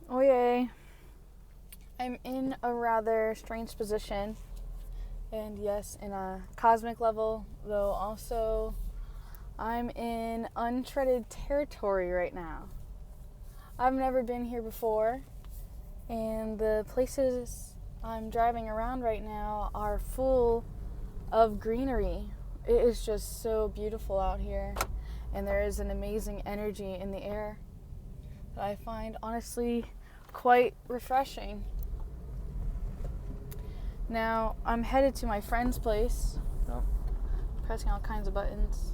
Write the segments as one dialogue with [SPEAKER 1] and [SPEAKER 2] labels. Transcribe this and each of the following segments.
[SPEAKER 1] Oye, I'm in a rather strange position, and yes, in a cosmic level, though also I'm in untreaded territory right now. I've never been here before, and the places I'm driving around right now are full of greenery. It is just so beautiful out here, and there is an amazing energy in the air that I find honestly quite refreshing. Now, I'm headed to my friend's place, pressing all kinds of buttons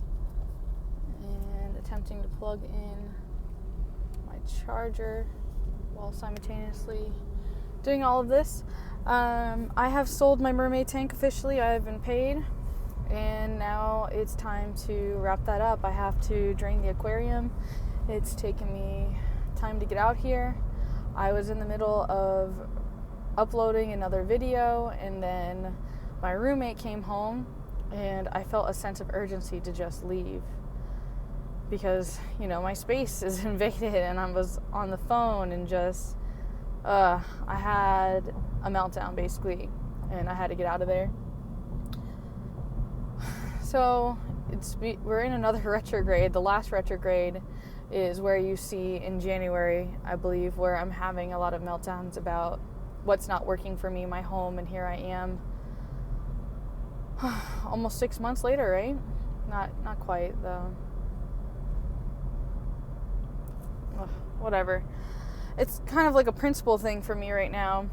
[SPEAKER 1] and attempting to plug in my charger while simultaneously doing all of this. I have sold my mermaid tank officially. I have been paid, and now it's time to wrap that up. I have to drain the aquarium. It's taken me time to get out here. I was in the middle of uploading another video, and then my roommate came home, and I felt a sense of urgency to just leave because, my space is invaded, and I was on the phone and just I had a meltdown basically, and I had to get out of there. So we're in another retrograde. The last retrograde is where you see in January, I believe, where I'm having a lot of meltdowns about what's not working for me, my home, and here I am almost 6 months later, right? Not quite, though. Whatever. It's kind of like a principle thing for me right now,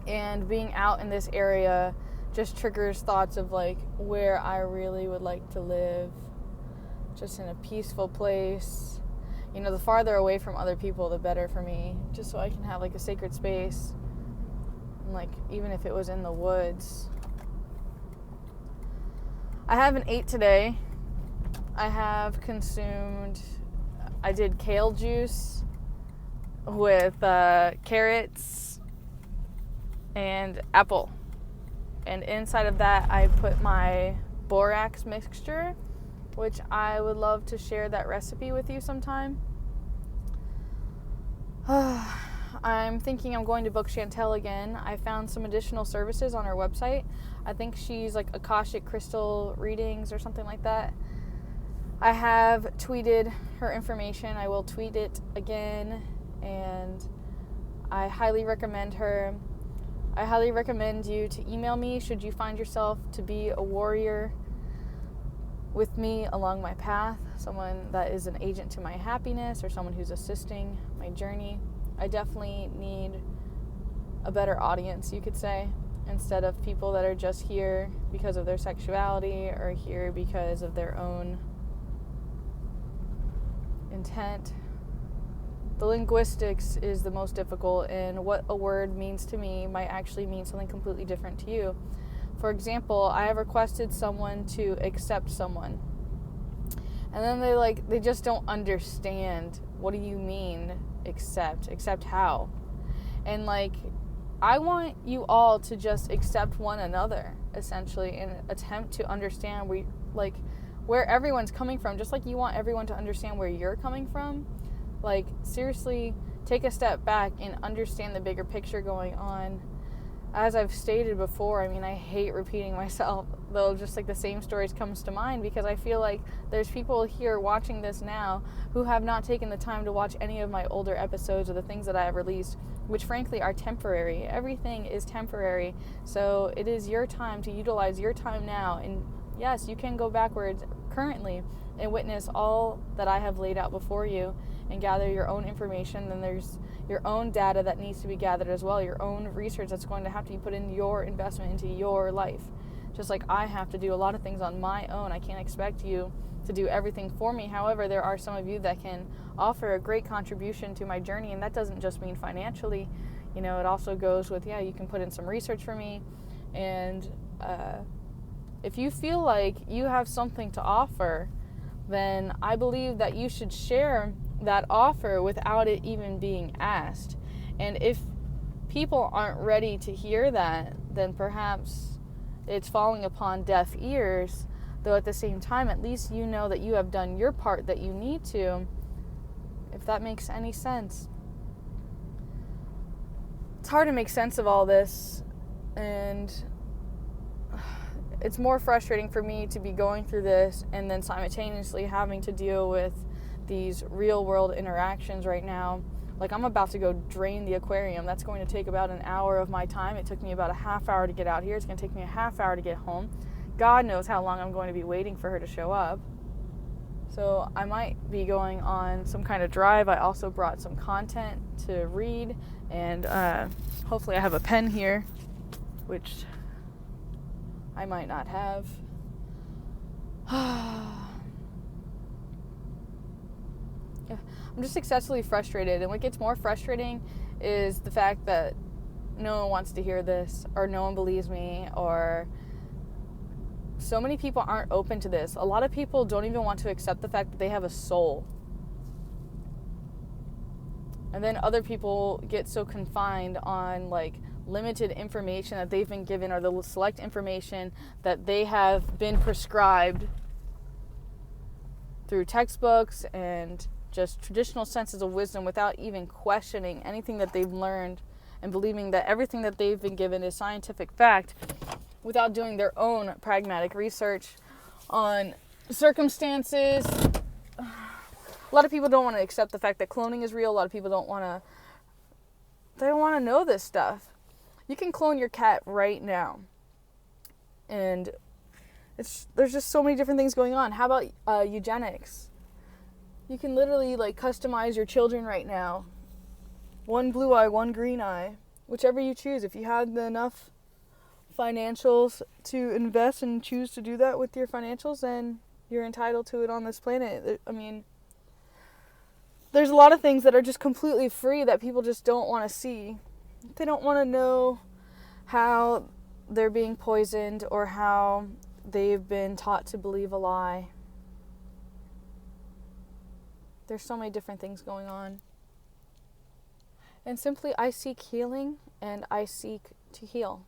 [SPEAKER 1] and being out in this area just triggers thoughts of like where I really would like to live, just in a peaceful place. The farther away from other people, the better for me, just so I can have like a sacred space. Like, even if it was in the woods. I haven't ate today. I did kale juice with carrots and apple. And inside of that, I put my borax mixture, which I would love to share that recipe with you sometime. I'm thinking I'm going to book Chantel again. I found some additional services on her website. I think she's like Akashic crystal readings or something like that. I have tweeted her information. I will tweet it again, and I highly recommend her. I highly recommend you to email me should you find yourself to be a warrior with me along my path, someone that is an agent to my happiness or someone who's assisting my journey. I definitely need a better audience, you could say, instead of people that are just here because of their sexuality or here because of their own intent. The linguistics is the most difficult, and what a word means to me might actually mean something completely different to you. For example, I have requested someone to accept someone, and then they just don't understand. What do you mean accept? Accept how? And I want you all to just accept one another, essentially, and attempt to understand where everyone's coming from, just like you want everyone to understand where you're coming from. Seriously, take a step back and understand the bigger picture going on. As I've stated before, I hate repeating myself, though just the same stories comes to mind, because I feel like there's people here watching this now who have not taken the time to watch any of my older episodes or the things that I have released, which frankly are temporary. Everything is temporary, so it is your time to utilize your time now. And yes, you can go backwards currently and witness all that I have laid out before you and gather your own information. Then there's your own data that needs to be gathered as well, your own research that's going to have to be put in your investment into your life. Just like I have to do a lot of things on my own. I can't expect you to do everything for me. However, there are some of you that can offer a great contribution to my journey, and that doesn't just mean financially. It also goes with, you can put in some research for me, and if you feel like you have something to offer, then I believe that you should share that offer without it even being asked. And if people aren't ready to hear that, then perhaps it's falling upon deaf ears, though at the same time, at least you know that you have done your part that you need to, if that makes any sense. it's hard to make sense of all this, and it's more frustrating for me to be going through this and then simultaneously having to deal with these real world interactions right now. Like, I'm about to go drain the aquarium. That's going to take about an hour of my time. It took me about a half hour to get out here. It's going to take me a half hour to get home. God knows how long I'm going to be waiting for her to show up. So I might be going on some kind of drive. I also brought some content to read, and hopefully I have a pen here, which I might not have. I'm just excessively frustrated, and what gets more frustrating is the fact that no one wants to hear this, or no one believes me, or so many people aren't open to this. A lot of people don't even want to accept the fact that they have a soul. And then other people get so confined on like limited information that they've been given, or the select information that they have been prescribed through textbooks and just traditional senses of wisdom, without even questioning anything that they've learned, and believing that everything that they've been given is scientific fact, without doing their own pragmatic research on circumstances. A lot of people don't want to accept the fact that cloning is real. A lot of people don't want to know this stuff. You can clone your cat right now, and there's just so many different things going on. How about eugenics? You can literally like customize your children right now. One blue eye, one green eye, whichever you choose. If you have enough financials to invest and choose to do that with your financials, then you're entitled to it on this planet. I mean, there's a lot of things that are just completely free that people just don't want to see. They don't want to know how they're being poisoned, or how they've been taught to believe a lie. There's so many different things going on. And simply, I seek healing, and I seek to heal.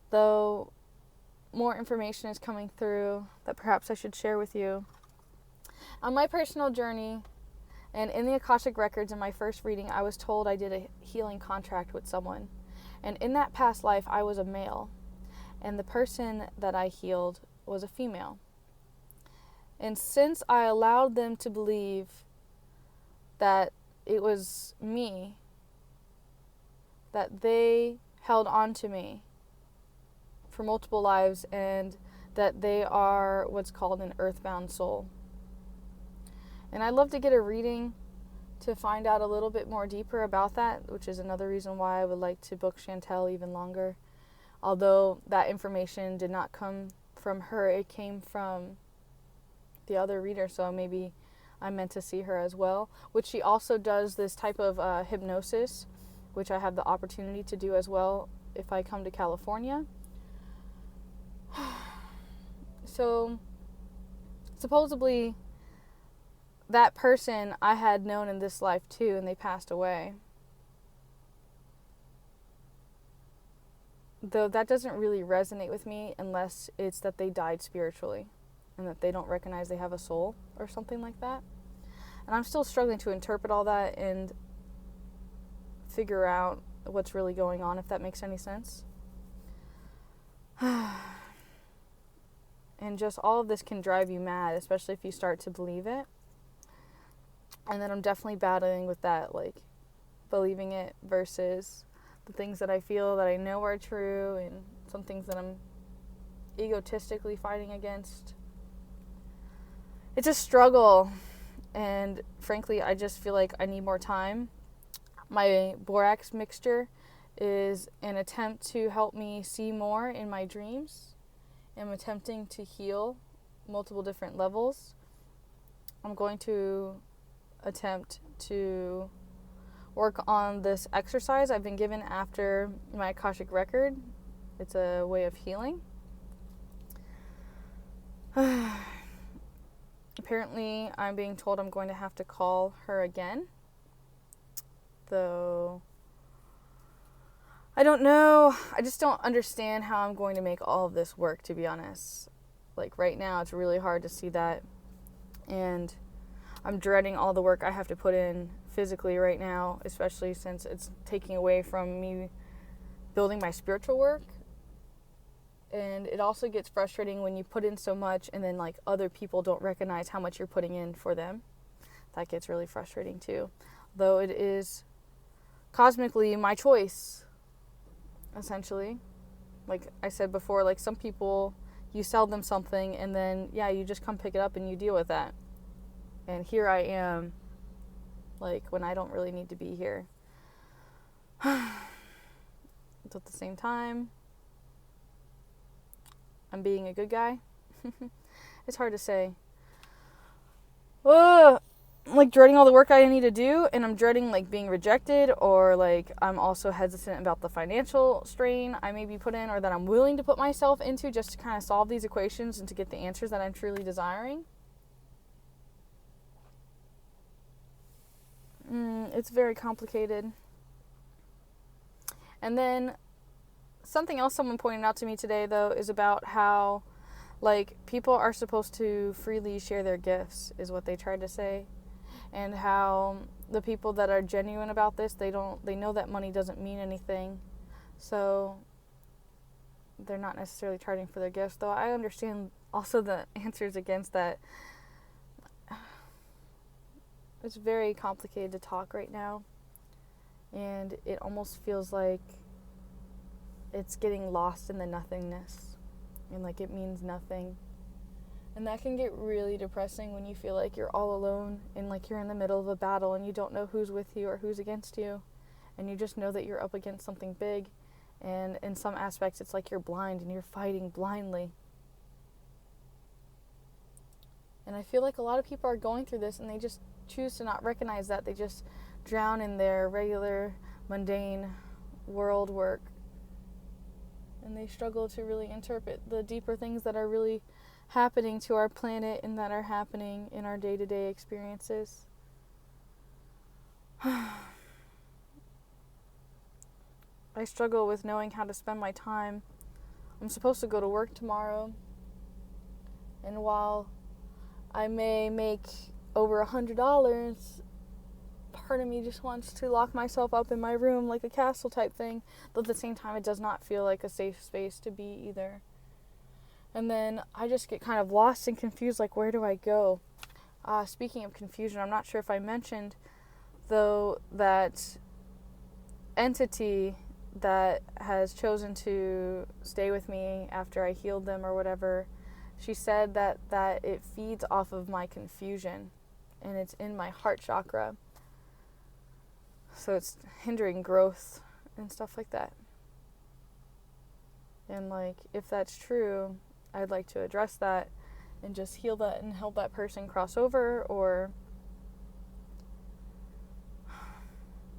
[SPEAKER 1] Though more information is coming through that perhaps I should share with you. On my personal journey, and in the Akashic Records in my first reading, I was told I did a healing contract with someone. And in that past life, I was a male. And the person that I healed was a female. And since I allowed them to believe that it was me, that they held on to me for multiple lives, and that they are what's called an earthbound soul. And I'd love to get a reading to find out a little bit more deeper about that, which is another reason why I would like to book Chantel even longer. Although that information did not come from her, it came from the other reader, so maybe I'm meant to see her as well. Which she also does this type of hypnosis, which I have the opportunity to do as well if I come to California. So supposedly that person I had known in this life too, and they passed away. Though that doesn't really resonate with me unless it's that they died spiritually and that they don't recognize they have a soul or something like that. And I'm still struggling to interpret all that and figure out what's really going on, if that makes any sense. And just all of this can drive you mad, especially if you start to believe it. And then I'm definitely battling with that, like, believing it versus the things that I feel that I know are true, and some things that I'm egotistically fighting against. It's a struggle, and frankly, I just feel like I need more time. My borax mixture is an attempt to help me see more in my dreams. I'm attempting to heal multiple different levels. I'm going to attempt to work on this exercise I've been given after my Akashic record. It's a way of healing. Apparently, I'm being told I'm going to have to call her again. Though, I don't know. I just don't understand how I'm going to make all of this work, to be honest. Like, right now, it's really hard to see that. And I'm dreading all the work I have to put in physically right now, especially since it's taking away from me building my spiritual work. And it also gets frustrating when you put in so much and then like other people don't recognize how much you're putting in for them. That gets really frustrating too. Though it is cosmically my choice, essentially. Like I said before, like some people, you sell them something and then, yeah, you just come pick it up and you deal with that. And here I am, like, when I don't really need to be here. But at the same time, I'm being a good guy. It's hard to say. I'm like dreading all the work I need to do, and I'm dreading like being rejected, or like I'm also hesitant about the financial strain I may be put in, or that I'm willing to put myself into just to kind of solve these equations and to get the answers that I'm truly desiring. It's very complicated. And then something else someone pointed out to me today, though, is about how, like, people are supposed to freely share their gifts, is what they tried to say. And how the people that are genuine about this, they know that money doesn't mean anything. So they're not necessarily charging for their gifts, though I understand also the answers against that. It's very complicated to talk right now, and it almost feels like it's getting lost in the nothingness, and like it means nothing. And that can get really depressing when you feel like you're all alone and like you're in the middle of a battle and you don't know who's with you or who's against you, and you just know that you're up against something big, and in some aspects it's like you're blind and you're fighting blindly. And I feel like a lot of people are going through this and they just choose to not recognize that. They just drown in their regular, mundane world work. And they struggle to really interpret the deeper things that are really happening to our planet and that are happening in our day-to-day experiences. I struggle with knowing how to spend my time. I'm supposed to go to work tomorrow. And while I may make over $100, part of me just wants to lock myself up in my room like a castle type thing, but at the same time it does not feel like a safe space to be either. And then I just get kind of lost and confused, like, where do I go? Speaking of confusion, I'm not sure if I mentioned, though, that entity that has chosen to stay with me after I healed them or whatever, she said that it feeds off of my confusion, and it's in my heart chakra. So it's hindering growth and stuff like that. And like, if that's true, I'd like to address that and just heal that and help that person cross over, or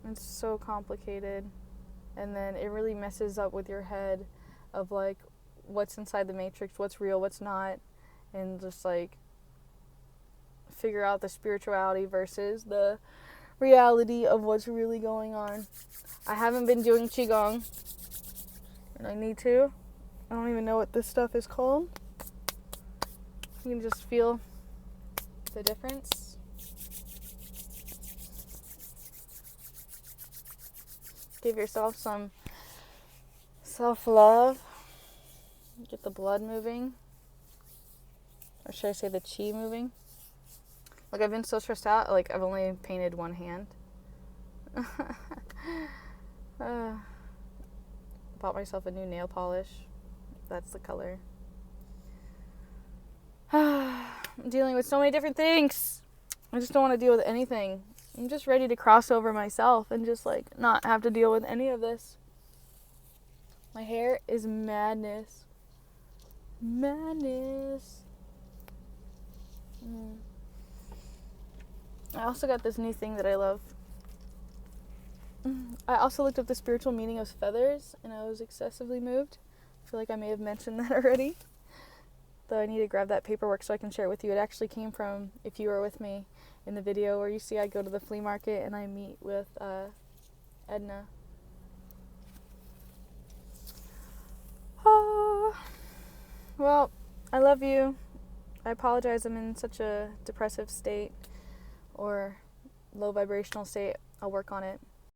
[SPEAKER 1] it's so complicated. And then it really messes up with your head of like what's inside the matrix, what's real, what's not, and just like figure out the spirituality versus the reality of what's really going on. I haven't been doing Qigong, and I need to. I don't even know what this stuff is called. You can just feel the difference. Give yourself some self-love. Get the blood moving. Or should I say the chi moving? Like, I've been so stressed out, like, I've only painted one hand. Bought myself a new nail polish. That's the color. I'm dealing with so many different things. I just don't want to deal with anything. I'm just ready to cross over myself and just, like, not have to deal with any of this. My hair is madness. Madness. I also got this new thing that I love. I also looked up the spiritual meaning of feathers, and I was excessively moved. I feel like I may have mentioned that already. Though I need to grab that paperwork so I can share it with you. It actually came from, if you were with me in the video where you see I go to the flea market and I meet with Edna. Well, I love you. I apologize I'm in such a depressive state, or low vibrational state. I'll work on it.